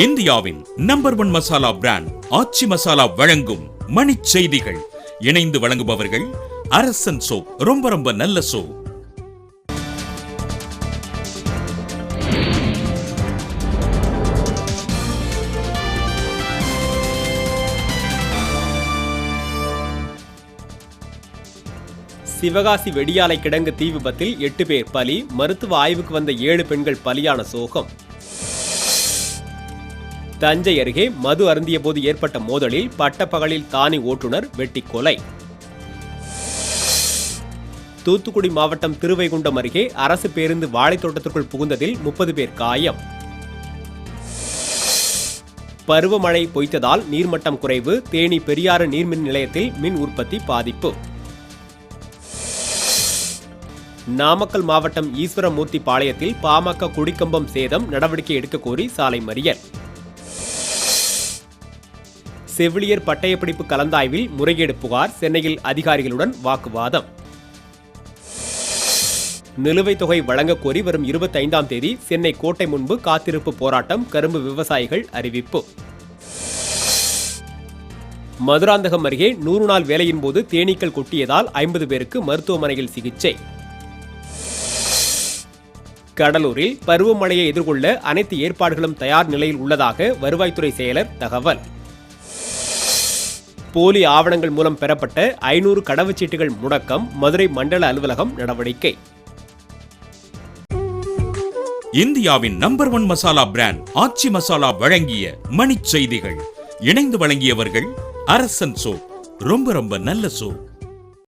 இந்தியாவின் number 1 masala brand ஆச்சி மசாலா வழங்கும் மணிச் செய்திகள். இணைந்து வழங்குபவர்கள் அரசன் சோப். ரொம்ப நல்ல சோப். சிவகாசி வெடியாலை கிடங்கு தீ விபத்தில் 8 பேர் பலி. மருத்துவ ஆய்வுக்கு வந்த 7 பெண்கள் பலியான சோகம். தஞ்சை அருகே மது அருந்திய போது ஏற்பட்ட மோதலில் பட்டப்பகலில் தானி ஓட்டுநர் வெட்டி கொலை. தூத்துக்குடி மாவட்டம் திருவைகுண்டம் அருகே அரசு பேருந்து வாழைத்தோட்டத்திற்குள் புகுந்ததில் 30 பேர் காயம். பருவமழை பொய்த்ததால் நீர்மட்டம் குறைவு. தேனி பெரியாறு நீர்மின் நிலையத்தில் மின் உற்பத்தி பாதிப்பு. நாமக்கல் மாவட்டம் ஈஸ்வரமூர்த்தி பாளையத்தில் பாமக குடிக்கம்பம் சேதம். நடவடிக்கை எடுக்க கோரி சாலை மறியல். செவிலியர் பட்டயப்படிப்பு கலந்தாய்வில் முறைகேடு புகார். சென்னையில் அதிகாரிகளுடன் வாக்குவாதம். நிலுவைத் தொகை வழங்கக் கோரி வரும் 25ஆம் தேதி சென்னை கோட்டை முன்பு காத்திருப்பு போராட்டம். கரும்பு விவசாயிகள் அறிவிப்பு. மதுராந்தகம் அருகே 100 நாள் வேலையின் போது தேனீக்கள் கொட்டியதால் 50 பேருக்கு மருத்துவமனையில் சிகிச்சை. கடலூரில் பருவமழையை எதிர்கொள்ள அனைத்து ஏற்பாடுகளும் தயார் நிலையில் உள்ளதாக வருவாய்த்துறை செயலர் தகவல். போலி ஆவணங்கள் மூலம் பெறப்பட்ட 500 கடவுச்சீட்டுகள் முடக்கம். மதுரை மண்டல அலுவலகம் நடவடிக்கை. இந்தியாவின் நம்பர் 1 மசாலா பிராண்ட் ஆச்சி மசாலா வழங்கிய மணிச் செய்திகள். இணைந்து வழங்கியவர்கள் அரசன் சோப். ரொம்ப நல்ல சோப்.